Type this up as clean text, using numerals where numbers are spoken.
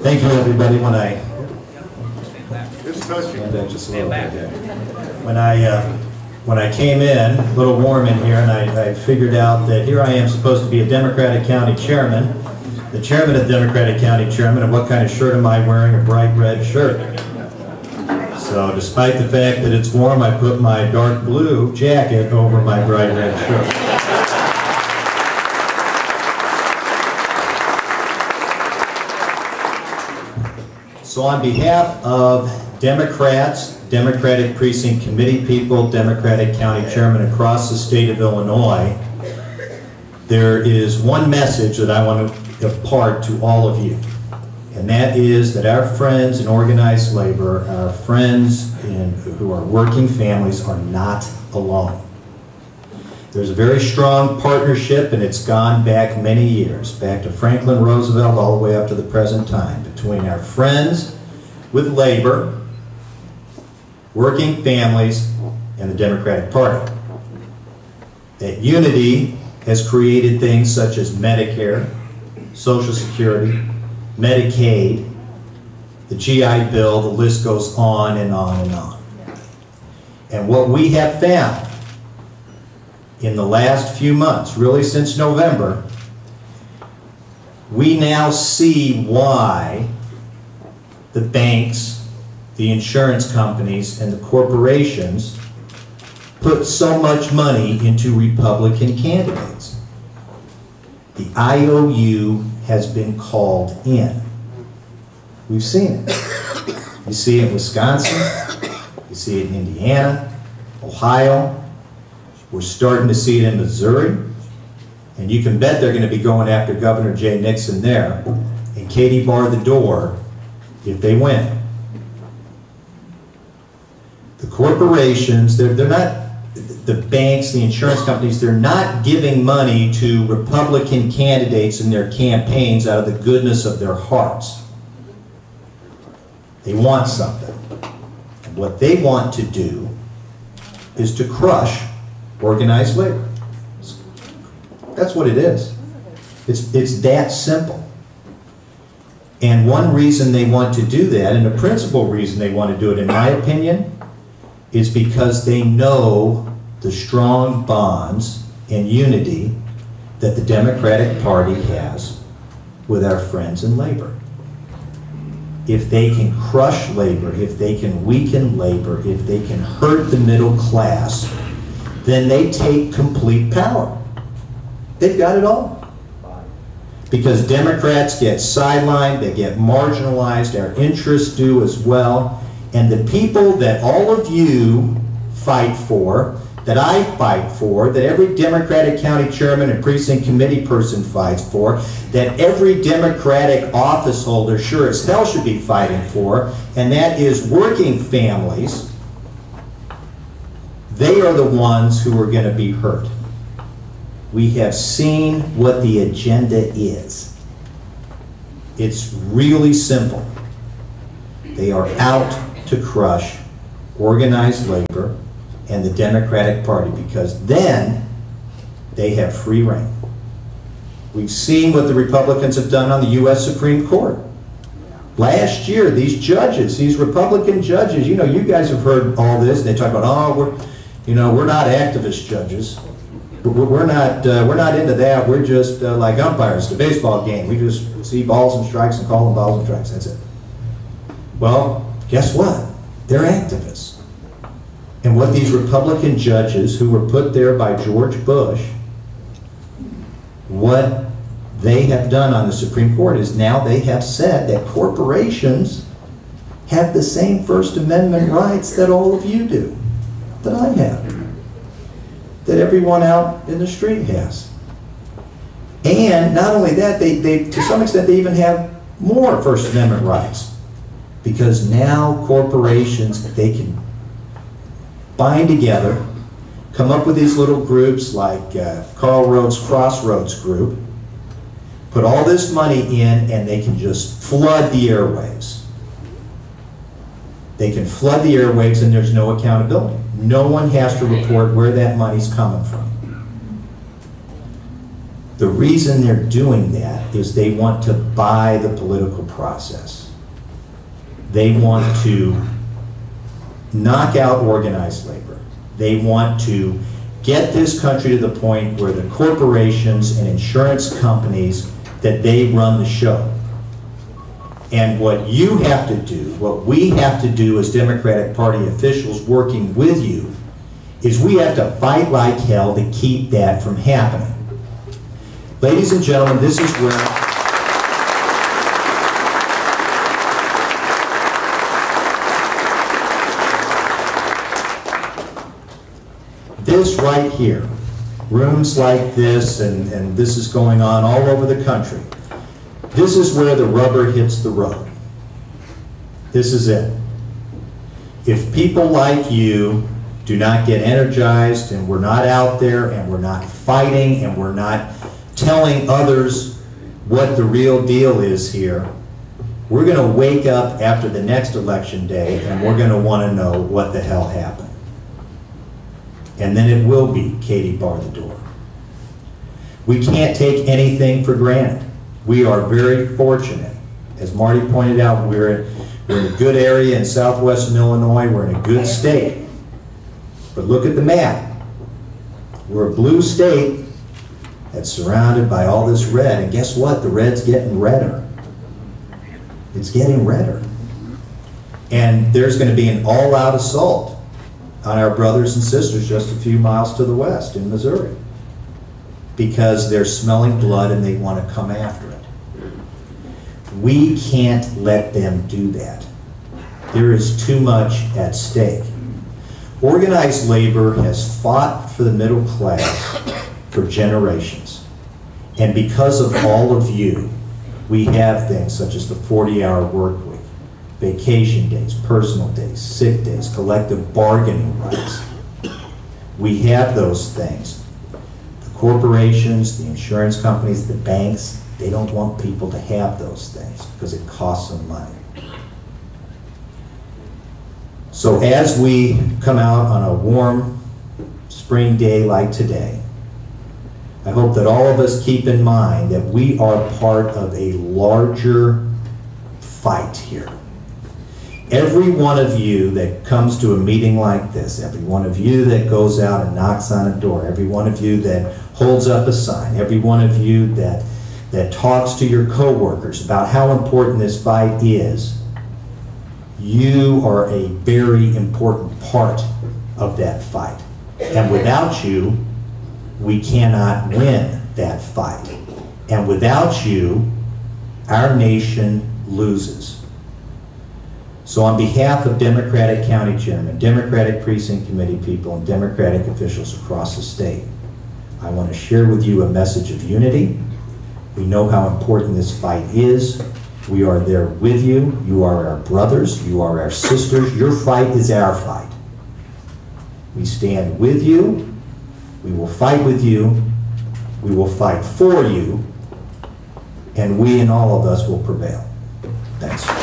Thank you, everybody. When I came in, a little warm in here, and I figured out that here I am supposed to be a Democratic County Chairman, the Chairman of Democratic County Chairman, and what kind of shirt am I wearing? A bright red shirt. So despite the fact that it's warm, I put my dark blue jacket over my bright red shirt. So on behalf of Democrats, Democratic Precinct Committee people, Democratic County Chairman across the state of Illinois, there is one message that I want to impart to all of you. And that is that our friends in organized labor, our friends who are working families are not alone. There's a very strong partnership, and it's gone back many years, back to Franklin Roosevelt all the way up to the present time, between our friends with labor, working families, and the Democratic Party. That unity has created things such as Medicare, Social Security, Medicaid, the GI Bill, the list goes on and on and on. And what we have found in the last few months, really since November, we now see why the banks, the insurance companies, and the corporations put so much money into Republican candidates. The IOU has been called in. We've seen it. You see it in Wisconsin, you see it in Indiana, Ohio, we're starting to see it in Missouri, and you can bet they're going to be going after Governor Jay Nixon there, and Katie bar the door if they win. The corporations, they're not, the banks, the insurance companies, they're not giving money to Republican candidates in their campaigns out of the goodness of their hearts. They want something. And what they want to do is to crush organized labor. That's what it is. It's that simple. And one reason they want to do that, and the principal reason they want to do it, in my opinion, is because they know the strong bonds and unity that the Democratic Party has with our friends in labor. If they can crush labor, if they can weaken labor, if they can hurt the middle class, then they take complete power. They've got it all. Because Democrats get sidelined, they get marginalized, our interests do as well, and the people that all of you fight for, that I fight for, that every Democratic County Chairman and Precinct Committee person fights for, that every Democratic office holder sure as hell should be fighting for, and that is working families, they are the ones who are going to be hurt. We have seen what the agenda is. It's really simple. They are out to crush organized labor and the Democratic Party, because then they have free reign. We've seen what the Republicans have done on the U.S. Supreme Court. Last year, these judges, these Republican judges, you know, you guys have heard all this. They talk about, oh, we're not activist judges. We're not into that. We're just like umpires, the baseball game. We just see balls and strikes and call them balls and strikes. That's it. Well, guess what? They're activists. And what these Republican judges who were put there by George Bush, what they have done on the Supreme Court is now they have said that corporations have the same First Amendment rights that all of you do, that I have, that everyone out in the street has. And not only that, they to some extent they even have more First Amendment rights, because now corporations, they can bind together, come up with these little groups like Carl Rhodes Crossroads Group, put all this money in, and they can just flood the airwaves. They can flood the airwaves and there's no accountability. No one has to report where that money's coming from. The reason they're doing that is they want to buy the political process. They want to knock out organized labor. They want to get this country to the point where the corporations and insurance companies, that they run the show. And what you have to do, what we have to do as Democratic Party officials working with you, is we have to fight like hell to keep that from happening. Ladies and gentlemen, this is where this right here, rooms like this, and this is going on all over the country. This is where the rubber hits the road. This is it. If people like you do not get energized, and we're not out there, and we're not fighting, and we're not telling others what the real deal is here, we're going to wake up after the next election day, and we're going to want to know what the hell happened. And then it will be Katie bar the door. We can't take anything for granted. We are very fortunate. As Marty pointed out, we're in a good area in southwestern Illinois. We're in a good state. But look at the map. We're a blue state that's surrounded by all this red. And guess what? The red's getting redder. It's getting redder. And there's going to be an all-out assault on our brothers and sisters just a few miles to the west in Missouri, because they're smelling blood and they want to come after it. We can't let them do that. There is too much at stake. Organized labor has fought for the middle class for generations. And because of all of you, we have things such as the 40-hour work week, vacation days, personal days, sick days, collective bargaining rights. We have those things. The corporations, the insurance companies, the banks, they don't want people to have those things because it costs them money. So as we come out on a warm spring day like today, I hope that all of us keep in mind that we are part of a larger fight here. Every one of you that comes to a meeting like this, every one of you that goes out and knocks on a door, every one of you that holds up a sign, every one of you that talks to your coworkers about how important this fight is, you are a very important part of that fight. And without you, we cannot win that fight. And without you, our nation loses. So on behalf of Democratic County Chairman, Democratic Precinct Committee people, and Democratic officials across the state, I want to share with you a message of unity. We know how important this fight is. We are there with you. You are our brothers. You are our sisters. Your fight is our fight. We stand with you. We will fight with you. We will fight for you. And we and all of us will prevail. Thanks.